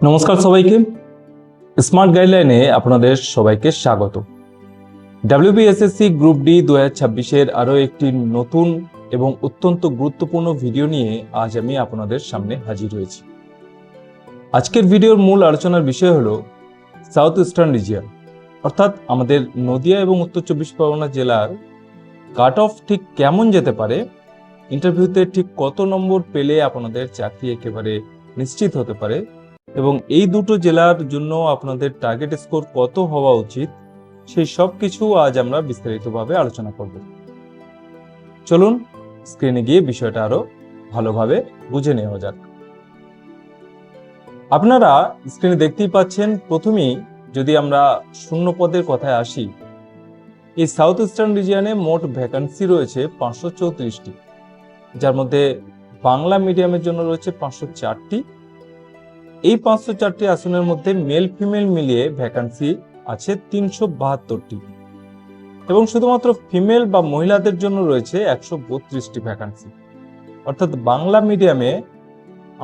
নমস্কার সবাইকে, স্মার্ট গাইডলাইনে আপনাদের সবাইকে স্বাগত। ডাব্লিউবিএসএসসি গ্রুপ ডি 2026-এর আরও একটি নতুন এবং অত্যন্ত গুরুত্বপূর্ণ ভিডিও নিয়ে আজ আমি আপনাদের সামনে হাজির হয়েছি। আজকের ভিডিওর মূল আলোচনার বিষয় হলো সাউথ ইস্টার্ন রিজিয়ন, অর্থাৎ আমাদের নদিয়া এবং উত্তর চব্বিশ পরগনা জেলার কাট অফ ঠিক কেমন যেতে পারে, ইন্টারভিউতে ঠিক কত নম্বর পেলে আপনাদের চাকরি একেবারে নিশ্চিত হতে পারে, এবং এই দুটো জেলার জন্য আপনাদের টার্গেট স্কোর কত হওয়া উচিত, সেই সব কিছু আজ আমরা বিস্তারিতভাবে আলোচনা করব। চলুন স্ক্রিনে গিয়ে বিষয়টা আরো ভালোভাবে বুঝে নেওয়া যাক। আপনারা স্ক্রিনে দেখতেই পাচ্ছেন, প্রথমেই যদি আমরা শূন্য পদের কথায় আসি, এই সাউথ ইস্টার্ন রিজিয়নে মোট ভ্যাকান্সি রয়েছে 534টি, যার মধ্যে বাংলা মিডিয়ামের জন্য রয়েছে 504টি। এই 504টি আসনের মধ্যে মেল ফিমেল মিলিয়ে ভ্যাকান্সি আছে 372টি, এবং শুধুমাত্র ফিমেল বা মহিলাদের জন্য রয়েছে 132টি ভ্যাকান্সি। অর্থাৎ বাংলা মিডিয়ামে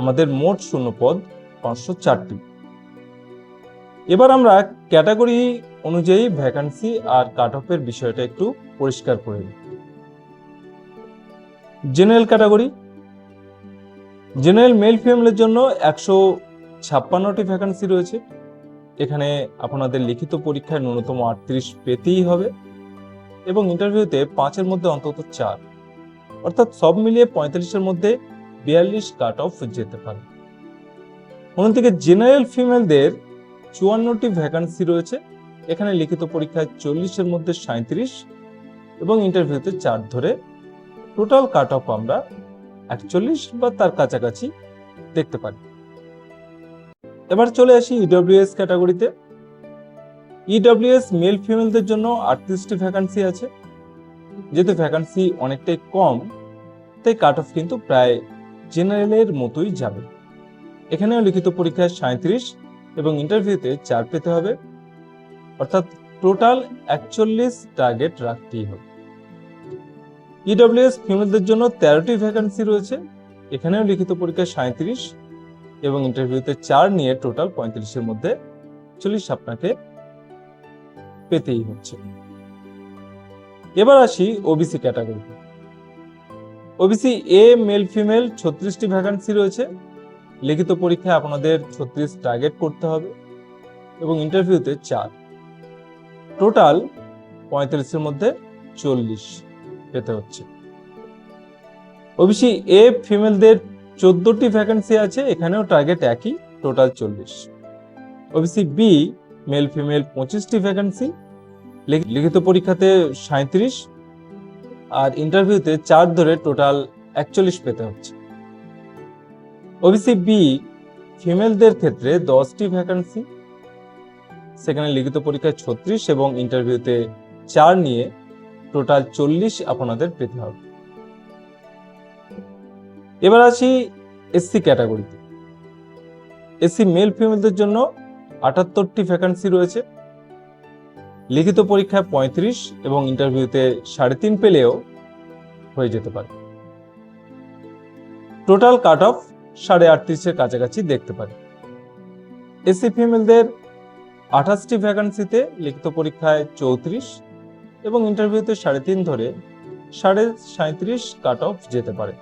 আমাদের মোট শূন্যপদ 504টি। এবার আমরা ক্যাটাগরি অনুযায়ী ভ্যাকান্সি আর কাট অফের বিষয়টা একটু পরিষ্কার করে নিই। জেনারেল ক্যাটাগরি, জেনারেল মেল ফিমেলের জন্য 156টি ভ্যাকান্সি রয়েছে। এখানে আপনাদের লিখিত পরীক্ষায় ন্যূনতম 38 পেতেই হবে, এবং ইন্টারভিউতে 5-এর মধ্যে অন্তত 4, অর্থাৎ সব মিলিয়ে 45-এর মধ্যে 42 কাট অফ যেতে পারে। অন্যদিকে জেনারেল ফিমেলদের 54টি ভ্যাকান্সি রয়েছে। এখানে লিখিত পরীক্ষায় 40-এর মধ্যে 37 এবং ইন্টারভিউতে 4 ধরে টোটাল কাট অফ আমরা 41 বা তার কাছাকাছি দেখতে পারি। এবার চলে আসি ইডব্লিউএস ক্যাটাগরিতে। ইডব্লিউএস মেল ফিমেলদের জন্য 38টি ভ্যাকান্সি আছে। যেহেতু ভ্যাকান্সি অনেকটাই কম, তাই কাট অফ কিন্তু প্রায় জেনারেলের মতোই যাবে। এখানেও লিখিত পরীক্ষায় 37 এবং ইন্টারভিউতে 4 পেতে হবে, অর্থাৎ টোটাল 41 টার্গেট রাখতেই হবে। ইডব্লিউএস ফিমেলদের জন্য 13টি ভ্যাকান্সি রয়েছে। এখানেও লিখিত পরীক্ষায় 37 এবং ইন্টারভিউতে 4 নিয়ে টোটাল 45-এর মধ্যে 40 আপনাকে পেতেই হচ্ছে। এবার আসি ওবিসি ক্যাটাগরিতে। ওবিসি এ মেল ফিমেল 36টি ভ্যাকান্সি রয়েছে। লিখিত পরীক্ষায় আপনাদের 36 টার্গেট করতে হবে এবং ইন্টারভিউতে 4, টোটাল 45-এর মধ্যে 40 পেতে হচ্ছে। ওবিসি এ ফিমেলদের 14টি ভ্যাকান্সি আছে। এখানেও টার্গেট একই, total 40। OBC B male female 25টি ভ্যাকান্সি। লিখিত পরীক্ষাতে 37 আর ইন্টারভিউতে 4 ধরে টোটাল 41 পেতে হচ্ছে। ওবিসি বি ফিমেলদের ক্ষেত্রে 10টি ভ্যাকান্সি। সেখানে লিখিত পরীক্ষায় 36 এবং ইন্টারভিউতে 4 নিয়ে টোটাল 40 আপনাদের পেতে হবে। এবার আসি এসসি ক্যাটাগরিতে। এসসি মেল ফিমেলদের জন্য 78টি ভ্যাকান্সি রয়েছে। লিখিত পরীক্ষায় 35 এবং ইন্টারভিউতে 3.5 পেলেও হয়ে যেতে পারে। টোটাল কাট অফ 38.5-এর কাছাকাছি দেখতে পারি। এসসি ফিমেলদের 28টি ভ্যাকান্সিতে লিখিত পরীক্ষায় 34 এবং ইন্টারভিউতে 3.5 ধরে 37.5 কাট অফ যেতে পারে।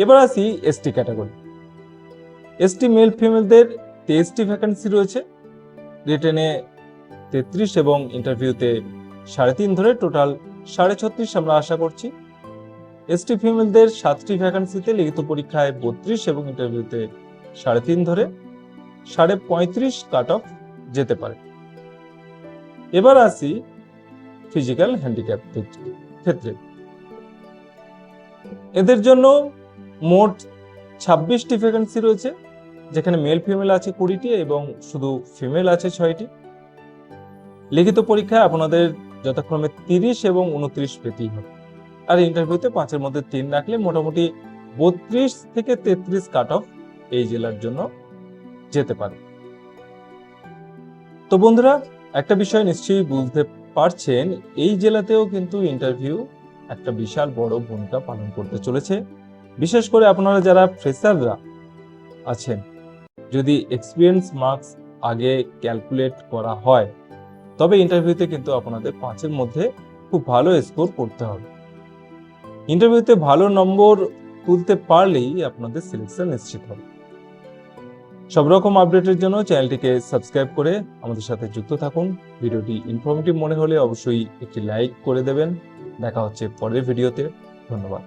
এবার আসি এসটি ক্যাটাগরি। এসটি মেল ফিমেলদের 23টি ভ্যাকান্সি রয়েছে। রিটেনে 33 এবং ইন্টারভিউতে 3.5 ধরে টোটাল 36.5 আমরা আশা করছি। এসটি ফিমেলদের 7টি ভ্যাকান্সিতে লিখিত পরীক্ষায় 32 এবং ইন্টারভিউতে 3.5 ধরে 35.5 কাট অফ যেতে পারে। এবার আসি ফিজিক্যাল হ্যান্ডিক্যাপ ক্ষেত্রে। এদের জন্য মোট 26টি ভ্যাকান্সি রয়েছে, যেখানে মেল ফিমেল আছে 20টি এবং শুধু ফিমেল আছে 6টি। লিখিত পরীক্ষায় আপনাদের যথাক্রমে 30 এবং 29 পেতেই হবে, আর ইন্টারভিউতে 5-এর মধ্যে 3 রাখলে মোটামুটি 32 থেকে 33 কাট অফ এই জেলার জন্য যেতে পারে। তো বন্ধুরা, একটা বিষয় নিশ্চয়ই বুঝতে পারছেন, এই জেলাতেও কিন্তু ইন্টারভিউ একটা বিশাল বড় ভূমিকা পালন করতে চলেছে। বিশেষ করে আপনারা যারা ফ্রেশাররা আছেন, যদি এক্সপিরিয়েন্স মার্কস আগে ক্যালকুলেট করা হয় তবে ইন্টারভিউতে কিন্তু আপনাদের 5-এর মধ্যে খুব ভালো স্কোর করতে হবে। ইন্টারভিউতে ভালো নম্বর তুলতে পারলেই আপনাদের সিলেকশন নিশ্চিত হবে। সব রকম আপডেটের জন্য চ্যানেলটিকে সাবস্ক্রাইব করে আমাদের সাথে যুক্ত থাকুন। ভিডিওটি ইনফরমেটিভ মনে হলে অবশ্যই একটি লাইক করে দেবেন। দেখা হচ্ছে পরের ভিডিওতে। ধন্যবাদ।